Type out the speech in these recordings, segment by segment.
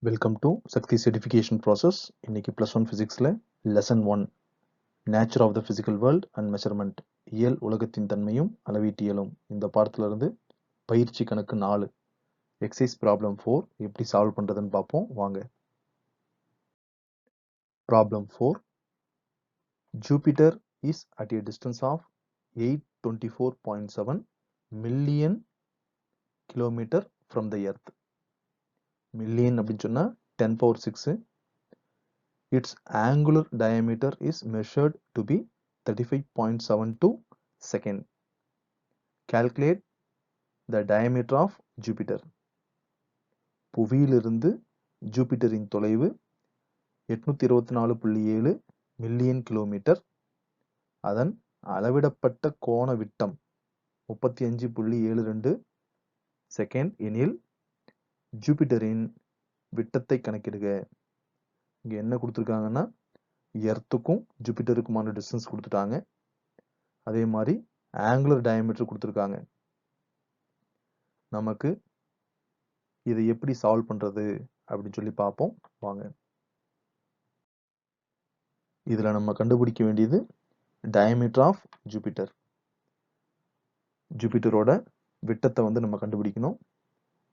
Welcome to Sakthi's edification process. இன்னைக்கு +1 ஃபிசிக்ஸில் lesson 1 nature of the physical world and measurement, இயல் உலகத்தின் தன்மையும் அளவீட்டியலும். இந்த பாடத்திலிருந்து பயிற்சி கணக்கு 4 எக்ஸைஸ் ப்ராப்ளம் 4 எப்படி சால்வ் பண்ணுறதுன்னு பார்ப்போம் வாங்க. Problem 4. Jupiter is at a distance of 824.7 million kilometre from the earth. Million அப்படின்னு சொன்னா 10⁶. Its angular diameter is measured to be 35.72 second. Calculate the diameter of Jupiter. புவியிலிருந்து ஜூபிட்டரின் தொலைவு 824.7 மில்லியன் கிலோமீட்டர். அதன் அளவிடப்பட்ட கோண விட்டம் 35.72 செகண்ட் எனில் ஜூபிட்டரின் விட்டத்தை கணக்கிடுக. இங்க என்ன கொடுத்துருக்காங்கன்னா எர்த்துக்கும் ஜூபிட்டருக்குமான டிஸ்டன்ஸ் கொடுத்துட்டாங்க. அதே மாதிரி ஆங்குலர் டயமீட்டர் கொடுத்துருக்காங்க. நமக்கு இதை எப்படி சால்வ் பண்றது அப்படின்னு சொல்லி பார்ப்போம் வாங்க. இதுல நம்ம கண்டுபிடிக்க வேண்டியது டயமீட்டர் ஆஃப் ஜூபிட்டர். ஜூபிட்டரோட விட்டத்தை நம்ம கண்டுபிடிக்கணும்.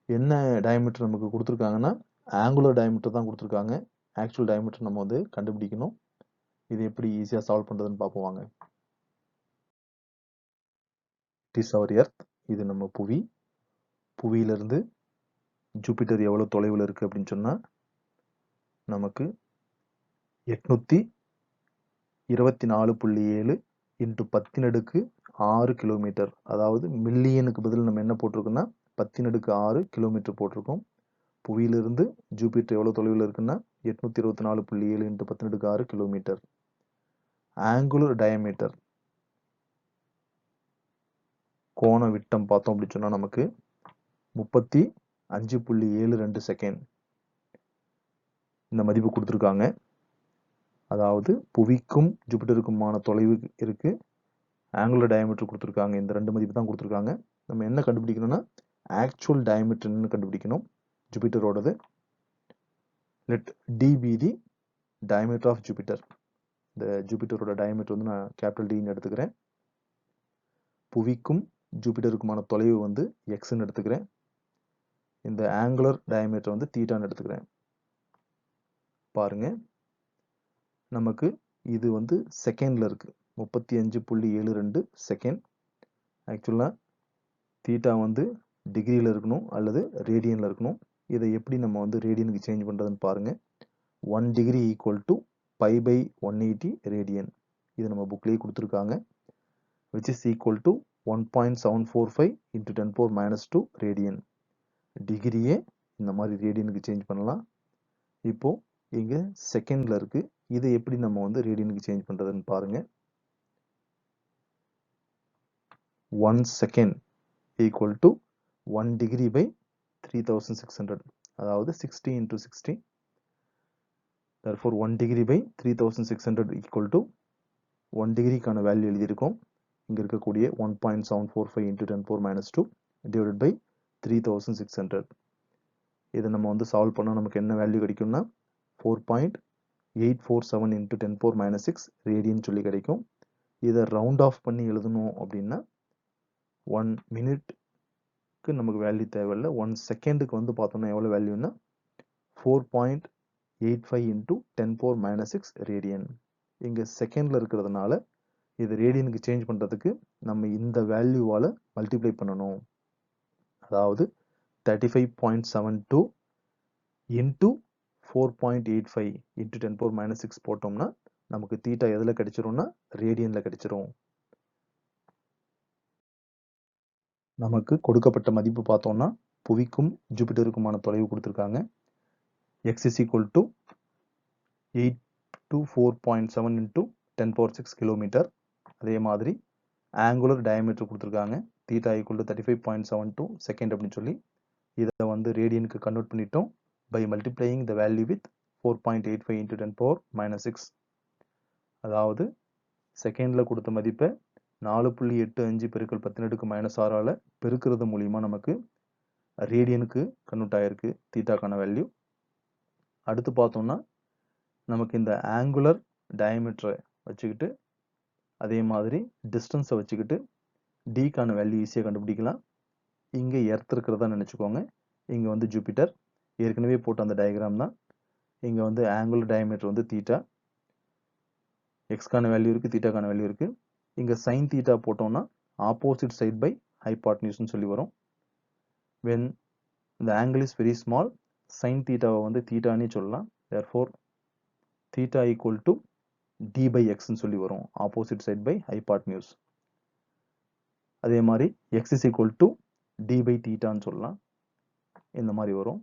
என்ன டயமீட்டர் நமக்கு கொடுத்துருக்காங்கன்னா ஆங்குலர் டயமீட்டர் தான் கொடுத்துருக்காங்க. ஆக்சுவல் டயமீட்டர் நம்ம கண்டுபிடிக்கணும். இது எப்படி ஈஸியாக சால்வ் பண்ணுறதுன்னு பார்ப்போம் வாங்க. It is our earth. இது நம்ம புவி. புவியிலிருந்து ஜூபிட்டர் எவ்வளோ தொலைவில் இருக்குது அப்படின்னு சொன்னால் நமக்கு 824.7 இன்ட்டு 10⁶ கிலோமீட்டர். அதாவது மில்லியனுக்கு பதில் நம்ம என்ன போட்டிருக்கோம்னா 10⁶ கிலோமீட்டர் போட்டிருக்கோம். புவியிலிருந்து ஜூபிட்டர் எவ்வளோ தொலைவில் இருக்குன்னா 824.7 இன்ட்டு 10⁶ கிலோமீட்டர். ஆங்குலர் டயமீட்டர் கோண விட்டம் பார்த்தோம் அப்படின்னு சொன்னா நமக்கு 35.72 செகண்ட். இந்த மதிப்பு கொடுத்துருக்காங்க. அதாவது புவிக்கும் ஜூபிட்டருக்குமான தொலைவு இருக்கு, ஆங்குலர் டயமீட்டர் கொடுத்துருக்காங்க. இந்த ரெண்டு மதிப்பு தான் கொடுத்துருக்காங்க. நம்ம என்ன கண்டுபிடிக்கணும்னா ஆக்சுவல் டயமீட்டர்னு கண்டுபிடிக்கணும் ஜூபிட்டரோடது. Let D be the diameter of Jupiter. இந்த ஜூபிட்டரோட டயமீட்டர் நான் கேபிட்டல் டின்னு எடுத்துக்கிறேன். புவிக்கும் ஜூபிட்டருக்குமான தொலைவு எக்ஸ்ன்னு எடுத்துக்கிறேன். இந்த ஆங்குலர் டயமீட்டர் தீட்டான்னு எடுத்துக்கிறேன். பாருங்க, நமக்கு இது செகண்ட்ல இருக்கு. 35.72 செகண்ட். ஆக்சுவலா தீட்டா டிகிரியில் இருக்கணும் அல்லது ரேடியன்ல இருக்கணும். இதை எப்படி நம்ம ரேடியனுக்கு சேஞ்ச் பண்றதுன்னு பாருங்க. 1 டிகிரி ஈக்குவல் டு π/180 ரேடியன். இது நம்ம புக்லேயே கொடுத்துருக்காங்க. which is equal to 1.745 into 10⁻² radian. டிகிரியே இந்த மாதிரி ரேடியனுக்கு சேஞ்ச் பண்ணலாம். இப்போ இங்க செகண்ட்ல இருக்கு. இதை எப்படி நம்ம ரேடியனுக்கு சேஞ்ச் பண்றதுன்னு பாருங்க. 1 second equal to 1 degree by 3600. அதாவது 60 into 60. therefore 1 degree by 3600 equal to 1 டிகிரிக்கான வேல்யூ எழுதியிருக்கோம். இங்க இருக்கக்கூடிய 1.745 into 10⁻² divided by 3600. இதை நம்ம சால்வ் பண்ணா நமக்கு என்ன வேல்யூ கிடைக்கும்னா 4.847 into 10⁻6 ரேடியன் சொல்லி கிடைக்கும். இதை ரவுண்ட் ஆஃப் பண்ணி எழுதணும் அப்படின்னா 1 மினிட்க்கு நமக்கு வேல்யூ தேவையில்லை. 1 செகண்டுக்கு பார்த்தோம்னா எவ்வளோ வேல்யூன்னா 4.85 into 10⁻6 ரேடியன். இங்க செகண்ட்ல இருக்கிறதுனால இது ரேடியனுக்கு சேஞ்ச் பண்றதுக்கு நம்ம இந்த வேல்யூவால மல்டிப்ளை பண்ணணும். அதாவது 35.72 into 4.85 into 10⁻6 போட்டோம்னா நமக்கு தீட்டா எதுல கிடைச்சிரும்னா ரேடியன்ல கிடைச்சிரும். நமக்கு கொடுக்கப்பட்ட மதிப்பு பார்த்தோம்னா புவிக்கும் ஜூபிட்டருக்குமான தொலைவு கொடுத்துருக்காங்க. x is equal to 824.7 into 10⁻6 kilometre. அதே மாதிரி ஆங்குலர் டயமீட்டர் கொடுத்துருக்காங்க. தீட்டா ஈக்குவல் டு 35.72 செகண்ட் அப்படின்னு சொல்லி இதை ரேடியனுக்கு கன்வெர்ட் பண்ணிட்டோம் by multiplying the value with 4.85 into 10⁻6. அதாவது செகண்ட்ல கொடுத்த மதிப்பை 4.85 பெருக்கல் 10⁻6 பெருக்கிறது மூலியமா நமக்கு ரேடியனுக்கு கன்வெர்ட் ஆயிருக்கு தீட்டாக்கான வேல்யூ. அடுத்து பார்த்தோம்னா நமக்கு இந்த ஆங்குலர் டயமீட்டரை வச்சுக்கிட்டு அதே மாதிரி டிஸ்டன்ஸை வச்சுக்கிட்டு டிக்கான வேல்யூ ஈஸியாக கண்டுபிடிக்கலாம். இங்கே எர்த் இருக்கிறதா நினச்சிக்கோங்க. இங்கே வந்து ஜூபிட்டர் ஏற்கனவே போட்ட அந்த டயக்ராம் தான். இங்கே வந்து ஆங்குலர் டயமீட்டர் வந்து தீட்டா, எக்ஸ்கான வேல்யூ இருக்குது, தீட்டாக்கான வேல்யூ இருக்குது. இங்கே சைன் தீட்டா போட்டோம்னா ஆப்போசிட் சைட் பை ஹைபாட்னியூஸ்னு சொல்லி வரும். when the angle is very small, sin தீட்டாவை வந்து தீட்டானே சொல்லலாம். therefore theta equal to d by x ன்னு சொல்லி வரும், ஆப்போசிட் சைட் பை ஹைபாட்னியூஸ். அதே மாதிரி x is equal to d by தீட்டான்னு சொல்லலாம். இந்த மாதிரி வரும்,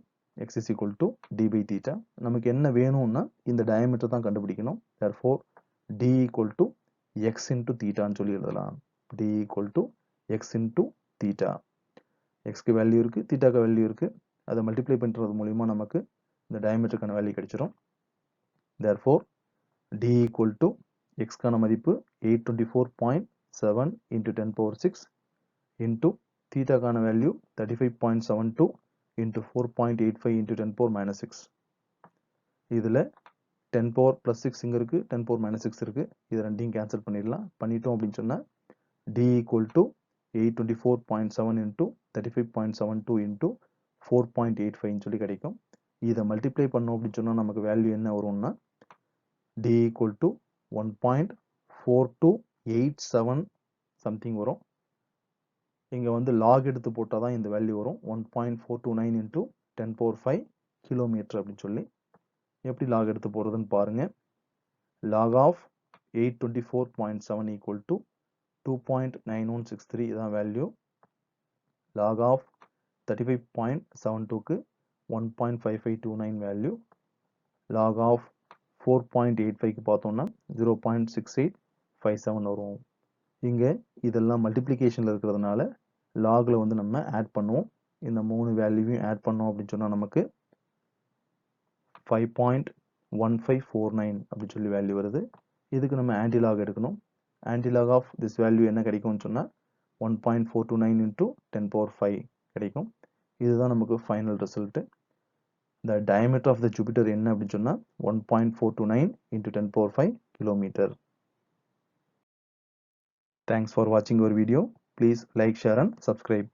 x is equal to d by theta. நமக்கு என்ன வேணும்னா இந்த டயமீட்டர் தான் கண்டுபிடிக்கணும். therefore d equal to x into theta ன்னு சொல்லி எழுதலாம். d equal to x into theta. xக்கு வேல்யூ இருக்கு, தீட்டாக்கு வேல்யூ இருக்கு. அதை மல்டிப்ளை பண்றது மூலமா நமக்கு இந்த டயமீட்டருக்கான வேல்யூ கிடைச்சிரும். therefore d equal to x கான மதிப்பு 824.7 into 10 power 6 into தீட்டாக்கான value 35.72 into 4.85 into 10 power minus 6. இதில் 10 power plus 6 இங்கே இருக்குது, 10 power minus 6 இருக்குது. இது ரெண்டையும் கேன்சல் பண்ணிடலாம். பண்ணிட்டோம் அப்படின்னு சொன்னால் d equal to 824.7 into 35.72 into 4.85 சொல்லி கிடைக்கும். இதை மல்டிப்ளை பண்ணோம் அப்படின்னு சொன்னால் நமக்கு வேல்யூ என்ன வரும்னா d equal to 1.4287 சம்திங் வரும். இங்கே வந்து லாக் எடுத்து போட்டால் தான் இந்த வேல்யூ வரும். 1.429 into 10 power 5 கிலோமீட்டர் அப்படின்னு சொல்லி. எப்படி லாக் எடுத்து போடுறதுன்னு பாருங்க. log of 824.7 equal to 2.9163 இதான் value. log of 35.72க்கு 1.5529 value. log of 4.85க்கு பார்த்தோம்னா 0.6857 வரும். இங்கே இதெல்லாம் மல்டிப்ளிகேஷனில் இருக்கிறதுனால லாகில் வந்து நம்ம ஆட் பண்ணுவோம். இந்த 3 வேல்யூவையும் ஆட் பண்ணோம் அப்படின்னு சொன்னால் நமக்கு 5.1549 அப்படின்னு சொல்லி வேல்யூ வருது. இதுக்கு நம்ம ஆன்டிலாக் எடுக்கணும். ஆன்டிலாக் ஆஃப் திஸ் வேல்யூ என்ன கிடைக்கும்னு சொன்னால் 1.429 into 10 power 5 கிடைக்கும். இதுதான் நமக்கு final result. the diameter of the Jupiter என்ன அப்படின்னு சொன்னால் 1.429 into 10 power 5 kilometer. Thanks for watching our video. Please like, share and subscribe.